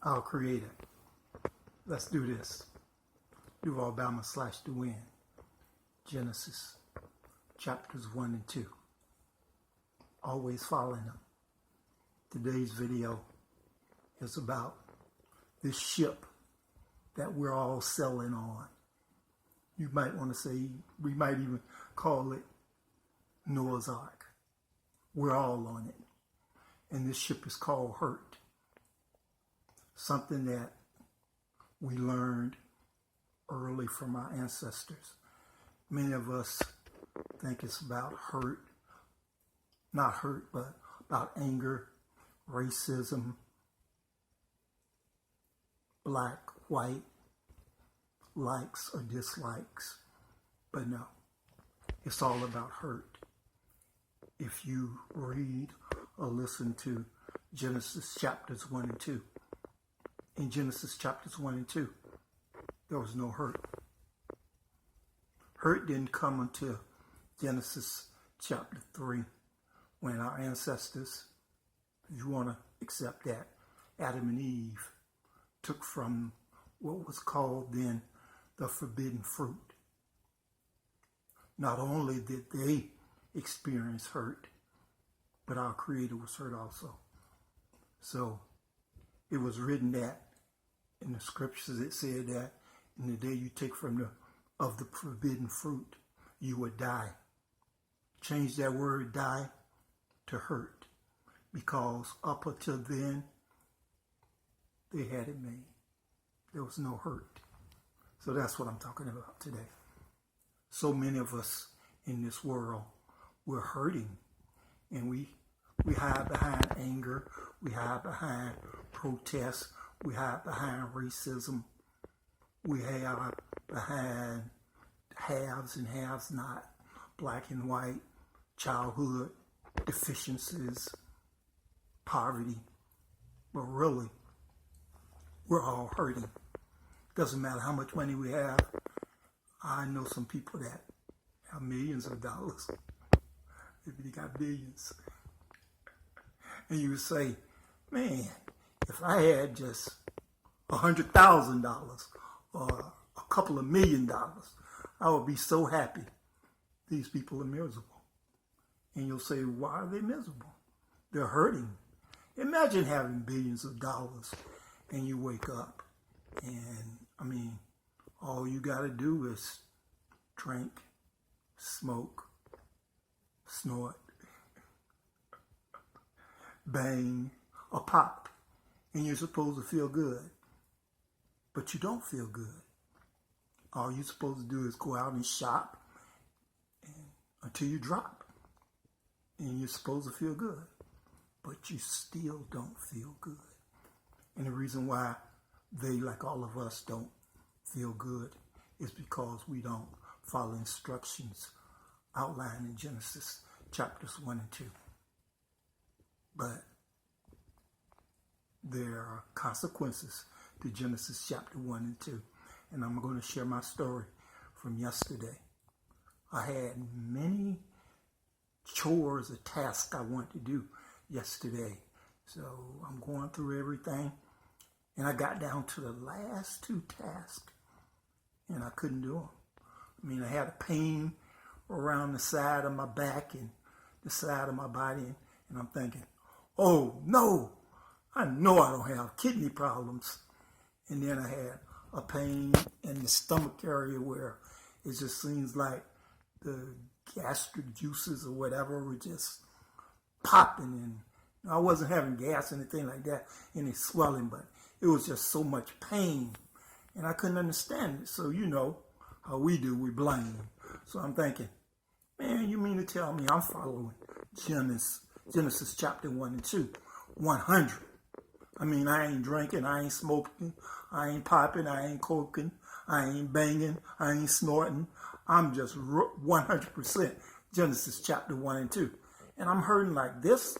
Our Creator. Let's do this. Duval Bama / the Wind. Genesis chapters 1 and 2. Always following them. Today's video is about this ship that we're all sailing on. You might want to say, we might even call it Noah's Ark. We're all on it. And this ship is called hurt. Something that we learned early from our ancestors. Many of us think it's about hurt, not hurt, but about anger, racism, black, white, likes or dislikes. But no, it's all about hurt. If you read or listen to Genesis chapters 1 and 2, in Genesis chapters 1 and 2, there was no hurt. Hurt didn't come until Genesis chapter 3, when our ancestors, if you want to accept that, Adam and Eve took from what was called then the forbidden fruit. Not only did they experience hurt, but our Creator was hurt also. So it was written that in the scriptures, it said that in the day you take from the forbidden fruit, you would die. Change that word die to hurt, because up until then, they had it made. There was no hurt. So that's what I'm talking about today. So many of us in this world, we're hurting, and we hide behind anger, we hide behind protest, we hide behind racism, we hide behind haves and haves not, black and white, childhood deficiencies, poverty. But really, we're all hurting. Doesn't matter how much money we have. I know some people that have millions of dollars. Maybe they got billions. And you would say, man, if I had just $100,000 or a couple of $1 million, I would be so happy. These people are miserable. And you'll say, why are they miserable? They're hurting. Imagine having billions of dollars and you wake up and, all you got to do is drink, smoke, snort, bang, or pop, and you're supposed to feel good. But you don't feel good. All you're supposed to do is go out and shop until you drop. And you're supposed to feel good. But you still don't feel good. And the reason why they, like all of us, don't feel good is because we don't follow instructions outlined in Genesis chapters 1 and 2. But there are consequences to Genesis chapter 1 and 2. And I'm going to share my story from yesterday. I had many chores or tasks I wanted to do yesterday. So I'm going through everything. And I got down to the last 2 tasks. And I couldn't do them. I had a pain around the side of my back and the side of my body. And I'm thinking, oh, no, I know I don't have kidney problems. And then I had a pain in the stomach area where it just seems like the gastric juices or whatever were just popping. And I wasn't having gas or anything like that, any swelling, but it was just so much pain. And I couldn't understand it. So you know how we do, we blame. So I'm thinking, man, you mean to tell me I'm following Genesis chapter 1 and 2, 100. I ain't drinking, I ain't smoking, I ain't popping, I ain't coking, I ain't banging, I ain't snorting. I'm just 100% Genesis chapter 1 and 2. And I'm hurting like this.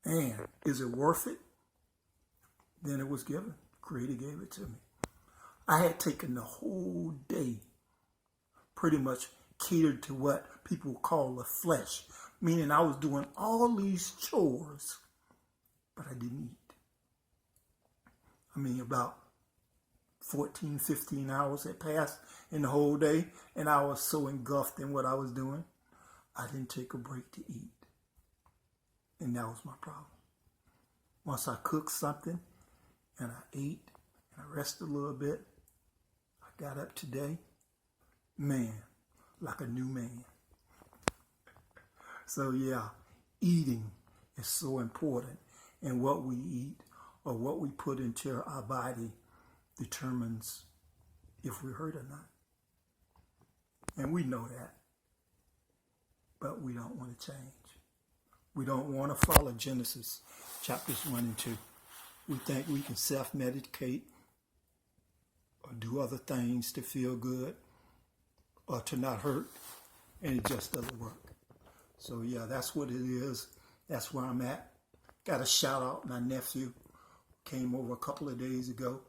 Man, is it worth it? Then it was given. Creator gave it to me. I had taken the whole day, pretty much catered to what people call the flesh, meaning I was doing all these chores, but I didn't eat. I mean, about 14, 15 hours had passed in the whole day, and I was so engulfed in what I was doing, I didn't take a break to eat. And that was my problem. Once I cooked something, and I ate, and I rested a little bit, I got up today, man, like a new man. So yeah, eating is so important, and what we eat or what we put into our body determines if we're hurt or not. And we know that, but we don't want to change. We don't want to follow Genesis chapters 1 and 2. We think we can self-medicate or do other things to feel good or to not hurt, and it just doesn't work. So yeah, that's what it is. That's where I'm at. Got to shout out my nephew. Came over a couple of days ago.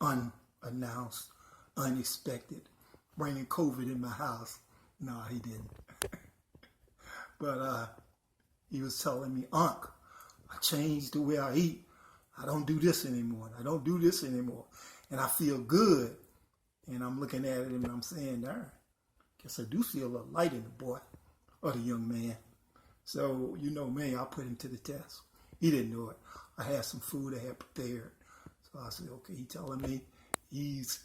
Unannounced, unexpected. Bringing COVID in my house. No, he didn't. But he was telling me, Unc, I changed the way I eat. I don't do this anymore. I don't do this anymore. And I feel good. And I'm looking at it and I'm saying, darn, guess I do see a little light in the boy or the young man. So, you know me, I put him to the test. He didn't know it. I had some food I had prepared. So I said, okay, he telling me he's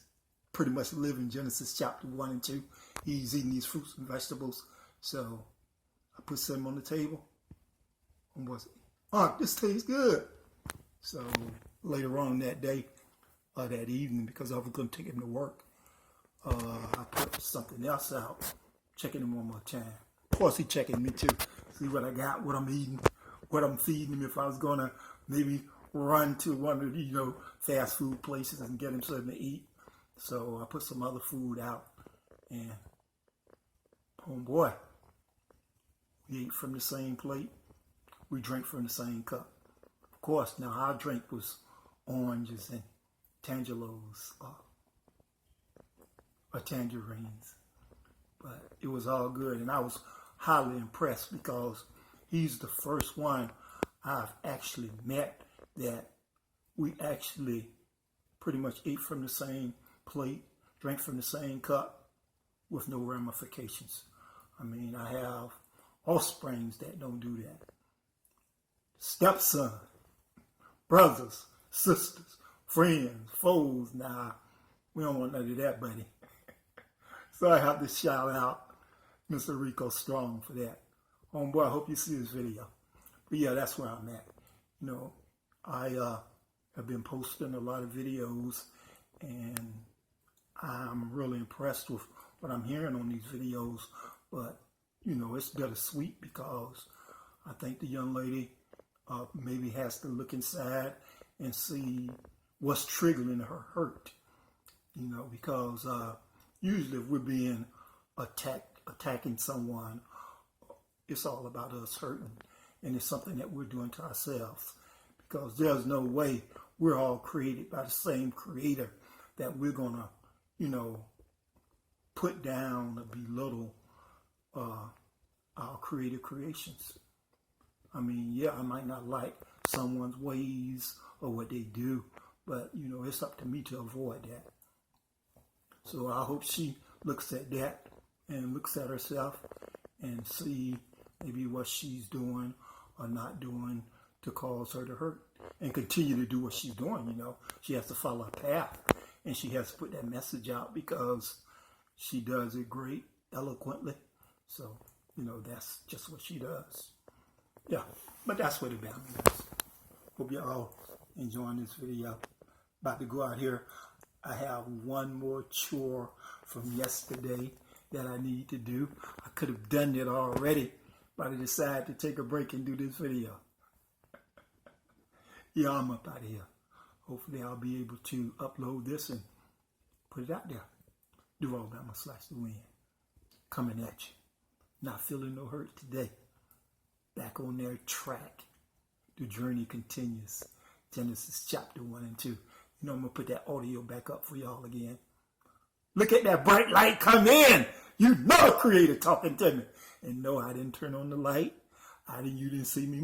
pretty much living Genesis chapter 1 and 2. He's eating these fruits and vegetables. So I put some on the table. And was, this tastes good. So later on that day, that evening, because I was going to take him to work, I put something else out, checking him one more time. Of course, he checking me too. See what I got, what I'm eating, what I'm feeding him. If I was going to maybe run to one of the, fast food places and get him something to eat. So I put some other food out, and homeboy, we ate from the same plate. We drank from the same cup. Of course, now our drink was oranges and tangelos or tangerines. But it was all good, and I was highly impressed because he's the first one I've actually met that we actually pretty much ate from the same plate, drank from the same cup with no ramifications. I mean, I have offsprings that don't do that. Stepson, brothers, sisters, friends, foes. Nah, we don't want none of that, buddy. So I have to shout out Mr. Rico Strong for that. Homeboy, I hope you see this video. But yeah, that's where I'm at. I have been posting a lot of videos, and I'm really impressed with what I'm hearing on these videos. But, it's bittersweet because I think the young lady maybe has to look inside and see what's triggering her hurt. Because usually if we're being attacking someone, it's all about us hurting. And it's something that we're doing to ourselves. Because there's no way we're all created by the same creator that we're going to, put down or belittle our creative creations. I mean, yeah, I might not like someone's ways or what they do, but, it's up to me to avoid that. So I hope she looks at that and looks at herself and see maybe what she's doing or not doing to cause her to hurt and continue to do what she's doing. She has to follow a path, and she has to put that message out because she does it great, eloquently. So, that's just what she does. Yeah, but that's what about me is. Hope you all enjoying this video. About to go out here. I have one more chore from yesterday that I need to do. I could have done it already, but I decided to take a break and do this video. Yeah, I'm up out of here. Hopefully I'll be able to upload this and put it out there. Do Alabama / the win. Coming at you. Not feeling no hurt today. Back on their track. The journey continues. Genesis chapter 1 and 2. I'm going to put that audio back up for y'all again. Look at that bright light come in. You know the creator talking to me. And no, I didn't turn on the light. You didn't see me